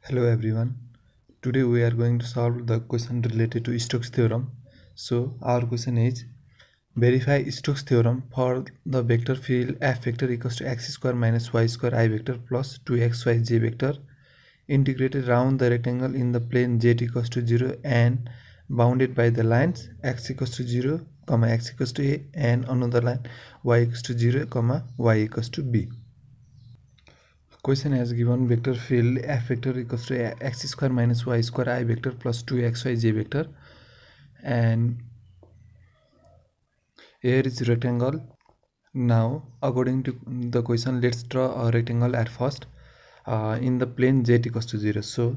Hello everyone. Today we are going to solve the question related to Stokes theorem. So our question is verify Stokes theorem for the vector field f vector equals to x square minus y square I vector plus 2xyj vector integrated around the rectangle in the plane z equals to 0 and bounded by the lines x equals to 0, x equals to a and another line y equals to 0, y equals to b. Question has given vector field f vector equals to x square minus y square I vector plus 2xyj vector, and here is rectangle. Now according to the question, let's draw a rectangle at first in the plane z equals to 0. So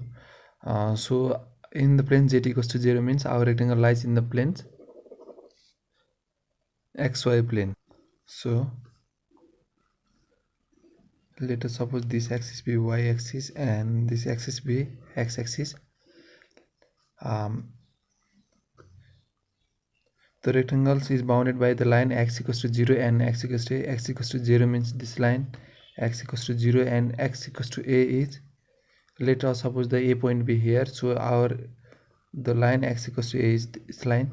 in the plane z equals to 0 means our rectangle lies in the planes xy plane. So let us suppose this axis be y axis and this axis be x axis. The rectangle is bounded by the line x equals to 0 and x equals to 0 means this line x equals to 0 and x equals to a is, let us suppose the a point be here. So the line x equals to a is this line,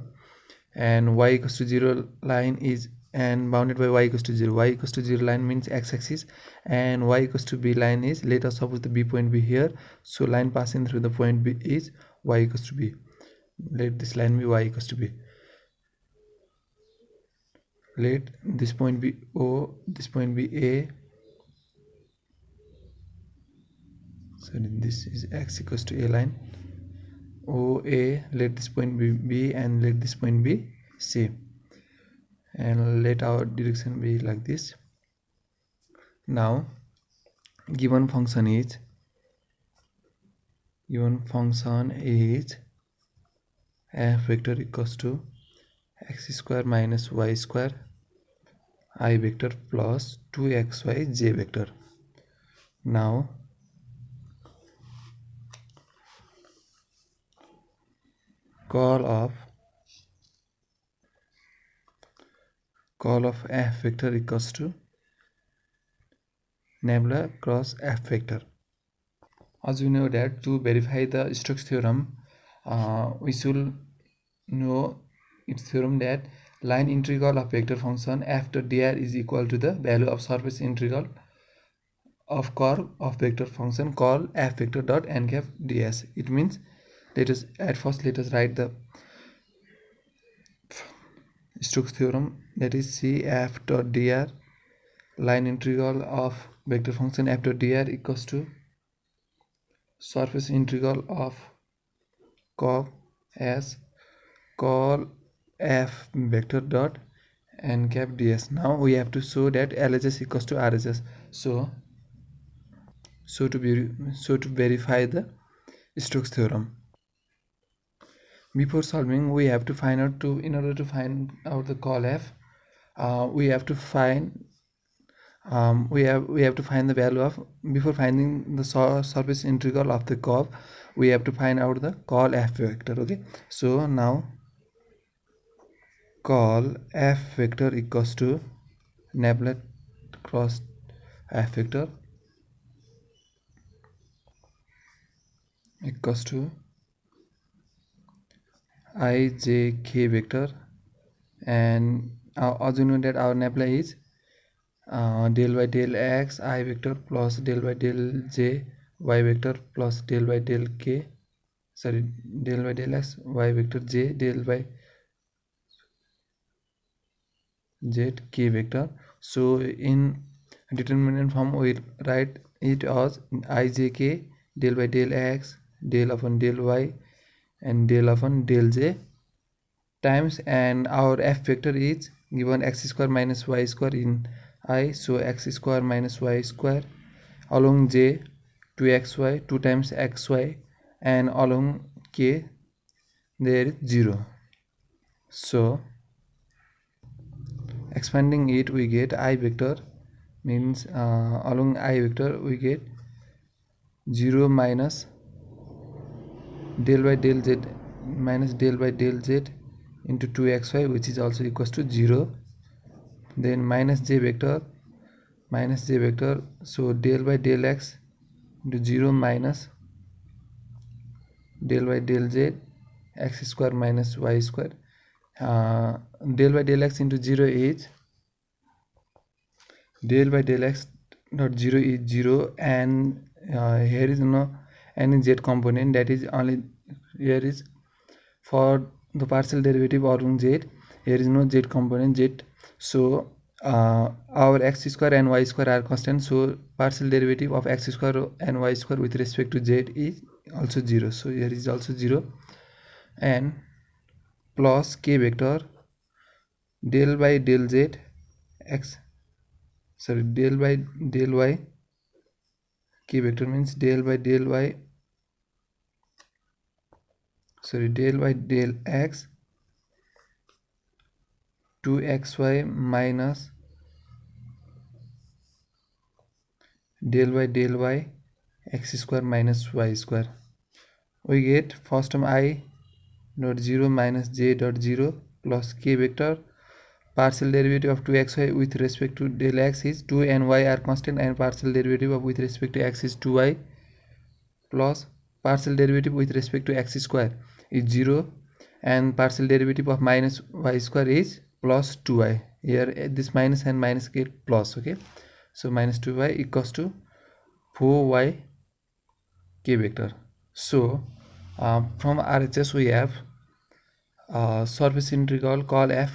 and y equals to 0 line is and bounded by y equals to 0. Y equals to 0 line means x axis, and y equals to b line is, let us suppose the b point be here. So line passing through the point b is y equals to b. Let this line be y equals to b. Let this point be O, this point be A. Sorry, this is x equals to A line. OA, let this point be B and let this point be C. And let our direction be like this. Now, given function is f vector equals to x square minus y square I vector plus 2xyj vector. Now curl of f vector equals to nabla cross f vector. As we know that to verify the Stokes theorem, we should know its theorem that line integral of vector function f dot dr is equal to the value of surface integral of curve of vector function called f vector dot n cap ds. It means, let us write the Stokes theorem, that is c f dot dr line integral of vector function f dot dr equals to surface integral of curve as call f vector dot n cap ds. Now we have to show that LHS equals to RHS. So to verify the Stokes theorem, before solving we have to find out in order to find out the call f, we have to find the value of, before finding the surface integral of the curve, we have to find out the call f vector. Okay, so now call f vector equals to nabla cross f vector equals to ijk vector, and as you know that our nabla is del by del x I vector plus del by del j y vector plus del by del k, del by del x y vector j del by z k vector. So in determinant form we write it as ijk del by del x del upon del y and del upon del j times, and our f vector is given x square minus y square in I, so x square minus y square along j 2xy 2 times xy, and along k there is 0. So expanding it we get I vector, means along I vector we get 0 minus del by del z minus del by del z into 2xy, which is also equals to 0. Then minus j vector, so del by del x into 0 minus del y del z x square minus y square. Del y del x into 0 is del by del x dot 0 is 0, and here is no any z component, that is only here is for the partial derivative along z, here is no z component z. So our x square and y square are constant, so partial derivative of x square and y square with respect to z is also 0, so here is also 0, and plus k vector del by del z x, sorry, del by del y, k vector means del by del y, sorry, del by del x 2xy minus del by del y x square minus y square. We get first term I dot 0 minus j dot 0 plus k vector. Partial derivative of 2xy with respect to del x is 2 and y are constant, and partial derivative of with respect to x is 2y, plus partial derivative with respect to x square is 0, and partial derivative of minus y square is plus 2y. Here this minus and minus get plus, okay, so minus 2y equals to 4y k vector. So from RHS we have surface integral call f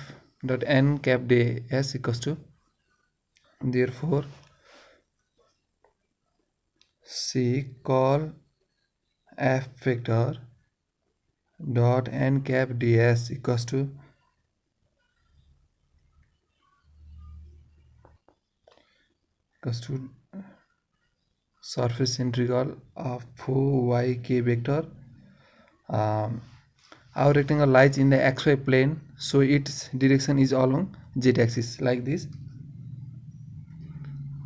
dot n cap ds equals to, therefore C call f vector dot n cap ds equals to surface integral of 4y k vector. Our rectangle lies in the xy plane, so its direction is along z-axis like this.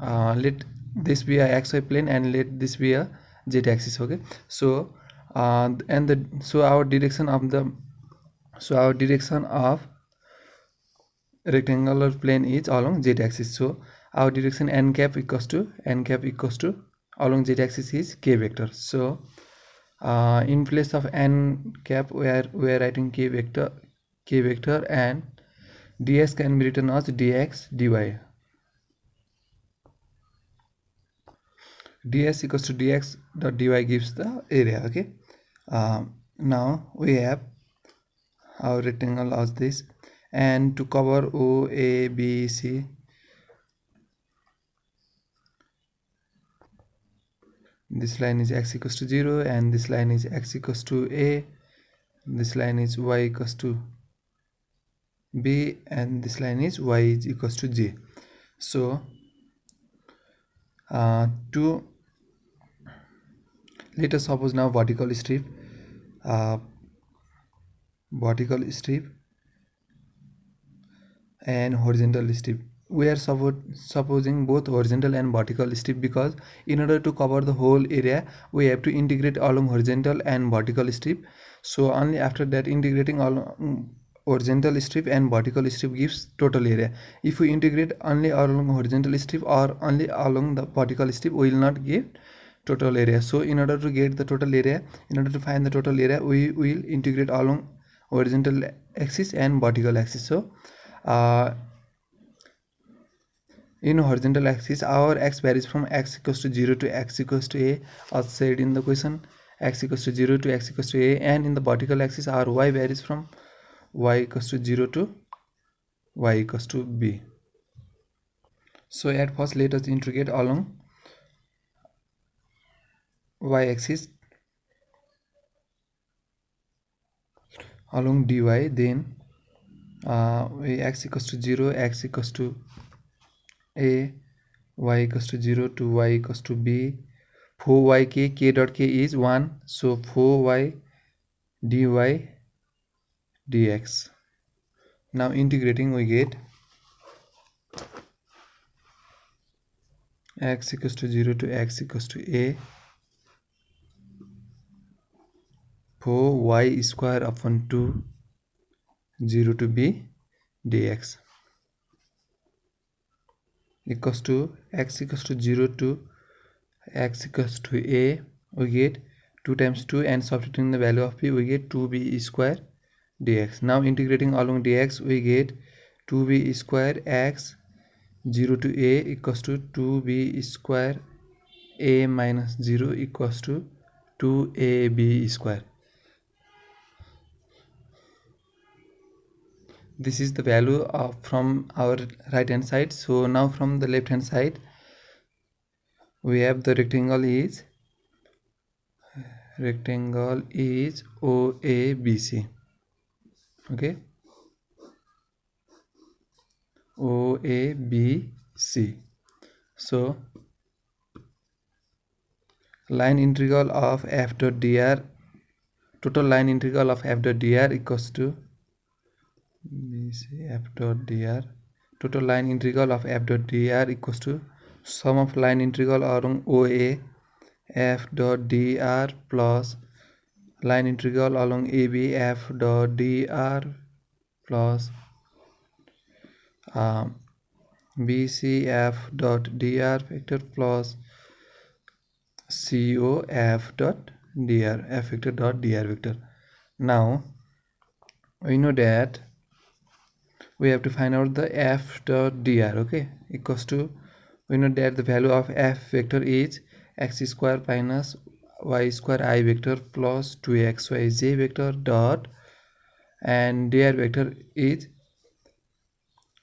Let this be a xy plane and let this be a z-axis, okay. So our direction of rectangular plane is along z-axis, so our direction n cap equals to along z-axis is k vector. So in place of n cap we are writing k vector, and ds can be written as dx dy. ds equals to dx dot dy gives the area, okay. Now we have our rectangle as this, and to cover O, A, B, C, this line is x equals to 0, and this line is x equals to A, this line is y equals to B, and this line is y is equals to J. So to let us suppose now vertical strip and horizontal strip. We are supposing both horizontal and vertical strip, because in order to cover the whole area we have to integrate along horizontal and vertical strip. So only after that integrating along horizontal strip and vertical strip gives total area. If we integrate only along horizontal strip or only along the vertical strip, we will not get total area. So in order to get the total area, in order to find the total area, we will integrate along horizontal axis and vertical axis. So in horizontal axis our x varies from x equals to 0 to x equals to a, as said in the question, x equals to 0 to x equals to a, and in the vertical axis our y varies from y equals to 0 to y equals to b. So at first let us integrate along y axis along dy, then x equals to 0, x equals to a, y equals to 0 to y equals to b, 4y k dot k is 1, so 4y dy dx. Now integrating we get x equals to 0 to x equals to a, 4y square upon 2 0 to b dx equals to x equals to 0 to x equals to a, we get 2 times 2, and substituting the value of b, we get 2b square dx. Now integrating along dx, we get 2b square x 0 to a equals to 2b square a minus 0 equals to 2ab square. This is the value of from our right hand side. So now from the left hand side, we have the rectangle is OABC. Okay, OABC. So line integral of f dot dr, total line integral of f dot dr equals to BC f dot dr. Total line integral of f dot dr equals to sum of line integral along OA f dot dr plus line integral along AB f dot dr plus BC f dot dr vector plus CO f dot dr f vector dot dr vector. Now we know that we have to find out the f dot dr. Okay, equals to, we know that the value of f vector is x square minus y square I vector plus 2xyj vector dot, and dr vector is,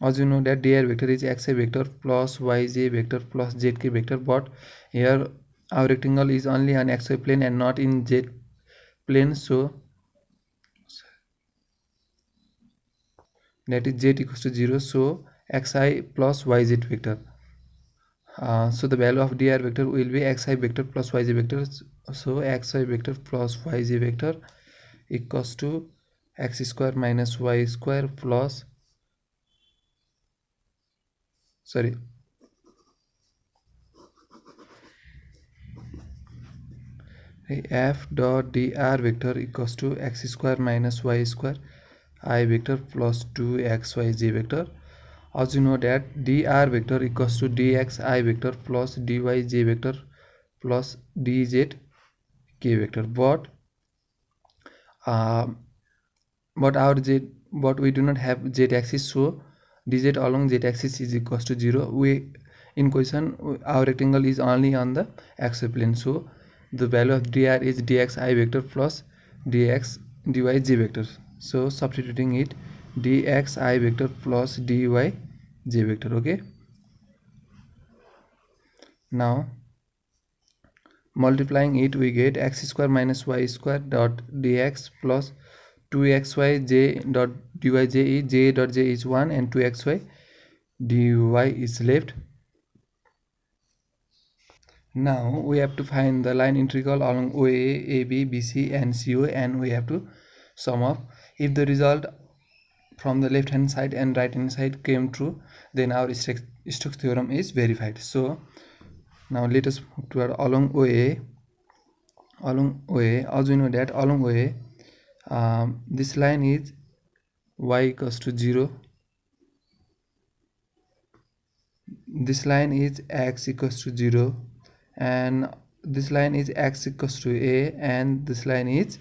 as you know that dr vector is xi vector plus yj vector plus zk vector, but here our rectangle is only on xy plane and not in z plane, so that is z equals to 0, so xi plus yz vector. So the value of dr vector will be xi vector plus yz vector, so xi vector plus yz vector equals to x square minus y square plus, sorry, f dot dr vector equals to x square minus y square I vector plus 2xyj vector. As you know that dr vector equals to dxi vector plus dyj vector plus dzk vector, but we do not have z axis, so dz along z axis is equals to 0. We in question our rectangle is only on the xy plane, so the value of dr is dxi vector plus dx dyj vector. So substituting it, dxi vector plus dyj vector. Okay, now multiplying it, we get x square minus y square dot dx plus 2xyj dot dyj is j dot j is 1 and 2xy dy is left. Now we have to find the line integral along OA, AB, BC and CO, and we have to sum up. If the result from the left hand side and right hand side came true, then our Stokes theorem is verified. So now let us move toward along OA. Along OA, as we know that along OA, this line is y equals to 0, this line is x equals to 0, and this line is x equals to a, and this line is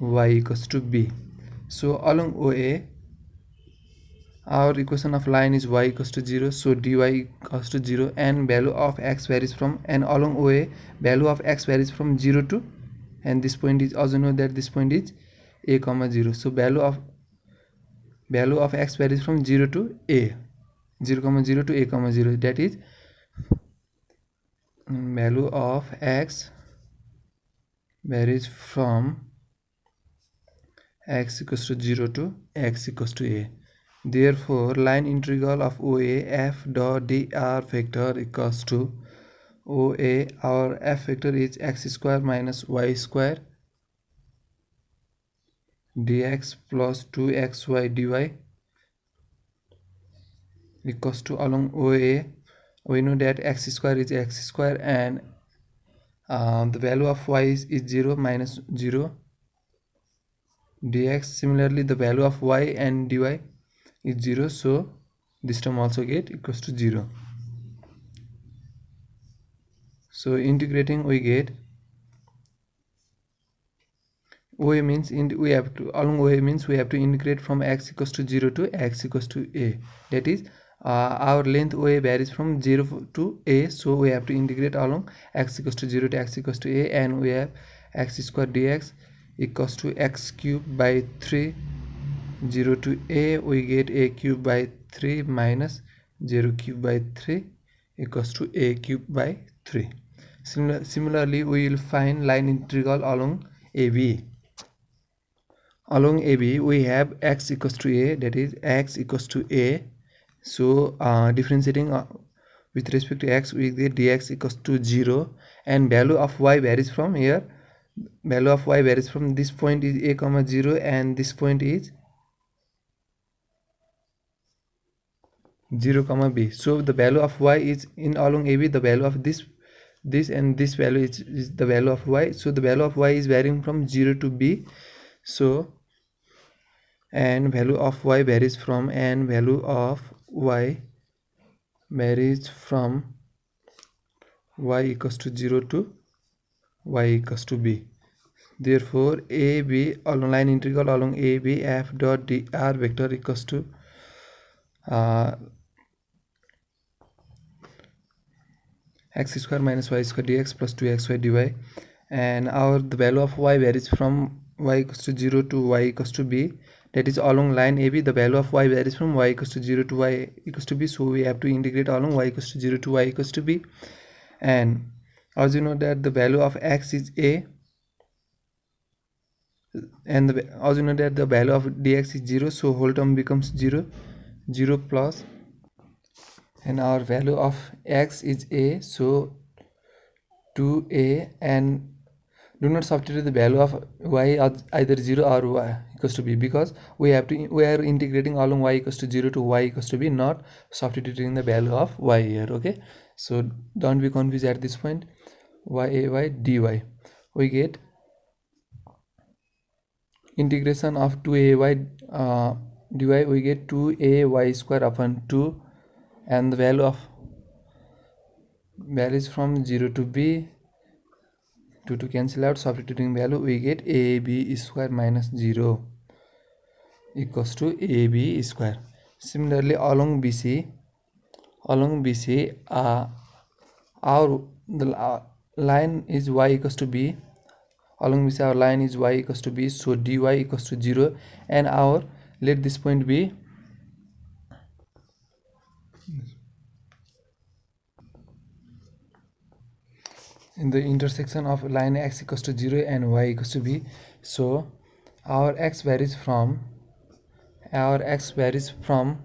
y equals to b. So along OA, our equation of line is y equals to 0, so dy equals to 0, and value of x varies from, and along OA value of x varies from 0 to, and this point is, also know that this point is a comma 0, so value of x varies from 0 to a, 0 comma 0 to a comma 0, that is value of x varies from x equals to 0 to x equals to a. Therefore line integral of OA f dot dr vector equals to OA, our f vector is x square minus y square dx plus 2xy dy equals to, along OA we know that x square is x square, and the value of y is 0 minus 0 dx. Similarly the value of y and dy is 0, so this term also get equals to 0. So integrating, we get OA means we have to along OA means we have to integrate from x equals to 0 to x equals to a. That is, our length OA varies from 0 to a, so we have to integrate along x equals to 0 to x equals to a, and we have x square dx equals to x cube by 3. 0 to a, we get a cube by 3 minus 0 cube by 3 equals to a cube by 3. Similarly, we will find line integral along AB. Along AB, we have x equals to a, that is x equals to a. So differentiating with respect to x, we get dx equals to 0, and value of y varies from here. Value of y varies from this point is a comma 0, and this point is 0 comma b. So the value of y is in along AB, the value of this and this value is the value of y. So the value of y is varying from 0 to b. So and value of y varies from, and value of y varies from y equals to 0 to y equals to b. Therefore AB along line integral along AB f dot dr vector equals to x square minus y square dx plus 2xy dy, and the value of y varies from y equals to 0 to y equals to b. That is, along line AB, the value of y varies from y equals to 0 to y equals to b, so we have to integrate along y equals to 0 to y equals to b. And as you know that the value of x is a, and as you know that the value of dx is 0, so whole term becomes 0 plus, and our value of x is a, so 2a, and do not substitute the value of y as either 0 or y equals to b, because we are integrating along y equals to 0 to y equals to b, not substituting the value of y here. Okay, so don't be confused at this point. Y dy, we get integration of 2ay dy, we get 2ay square upon 2, and the value of values from 0 to b. To cancel out, substituting value, we get ab square minus 0 equals to ab square. Similarly, along BC, the line is y equals to b. Along BC, our line is y equals to b, so dy equals to 0, and let this point be in the intersection of line x equals to 0 and y equals to b. So our x varies from x varies from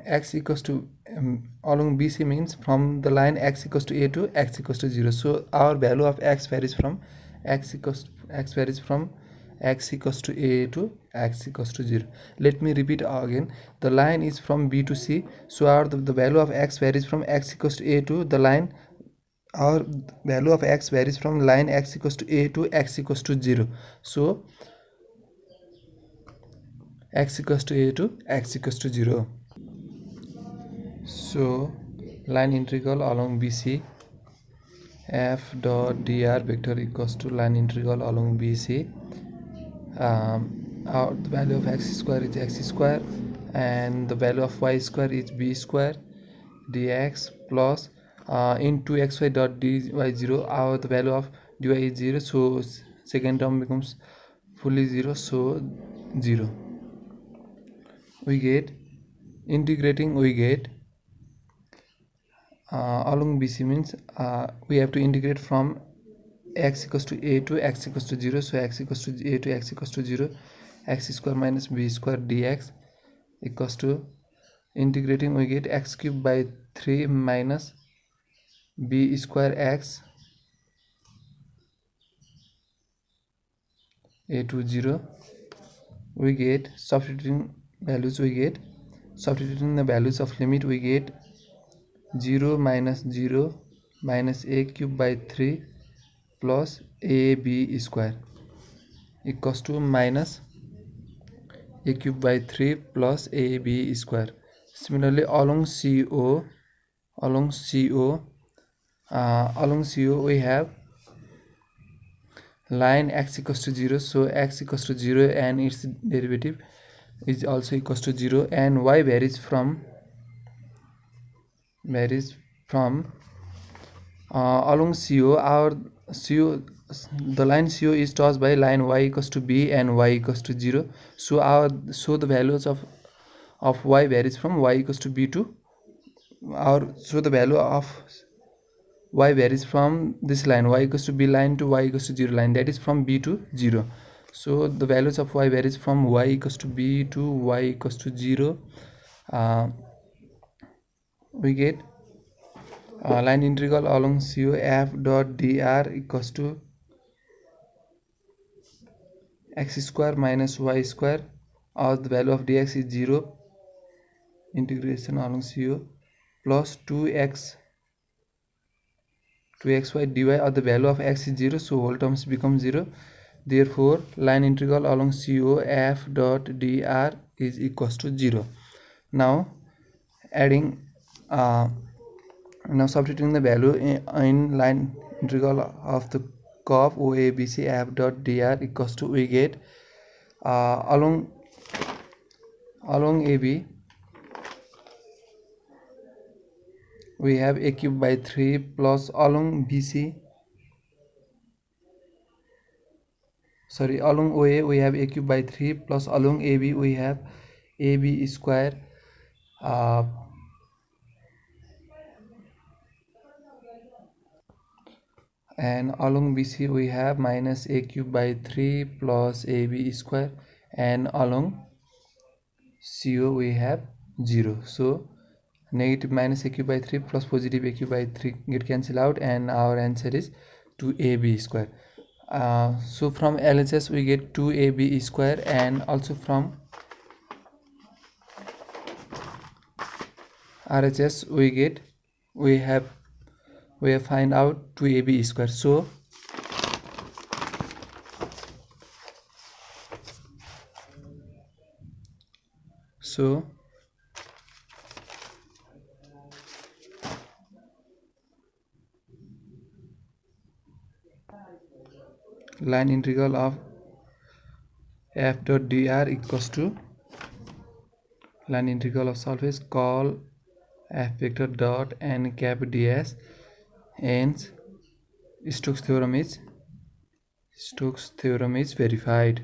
x equals to along BC means from the line x equals to a to x equals to 0. So our value of x varies from x equals to a to x equals to 0. Let me repeat again. The line is from B to C, so the value of x varies from x equals to a to the line. Our value of x varies from line x equals to a to x equals to 0. So x equals to a to x equals to 0. So line integral along BC f dot dr vector equals to line integral along BC. The value of x square is x square, and the value of y square is b square dx plus into xy dot dy 0. The value of dy is 0, so second term becomes fully 0, so 0. We get integrating, we get along BC means we have to integrate from x equals to a to x equals to 0, so x equals to a to x equals to 0, x square minus b square dx equals to, integrating, we get x cube by 3 minus b square x a to 0. We get substituting the values of limit, we get 0 minus a cube by 3 plus ab square equals to minus a cube by 3 plus ab square. Similarly, along CO we have line x equals to 0, so x equals to 0 and its derivative is also equals to 0, and y varies from along CO. Our CO, the line CO is touched by line y equals to b and y equals to 0, so the values of y varies from y equals to b to so the value of y varies from this line y equals to b line to y equals to 0 line, that is from b to 0. So the values of y varies from y equals to b to y equals to 0. We get line integral along CO f dot dr equals to x square minus y square, or the value of dx is 0, integration along CO, plus 2xy dy, or the value of x is 0, so whole terms become 0. Therefore line integral along CO f dot dr is equals to 0. Now substituting the value in line integral of the curve OABC f dot dr equals to, we get along AB we have a cube by 3 plus along OA we have a cube by 3 plus along AB we have AB square and along BC we have minus a cube by 3 plus AB square, and along CO we have 0. So negative minus a cube by 3 plus positive a cube by 3 get cancelled out, and our answer is 2AB square. So from LHS we get 2AB square, and also from RHS we have find out 2AB square. So line integral of f dot dr equals to line integral of surface call f vector dot n cap ds, and Stokes theorem is verified.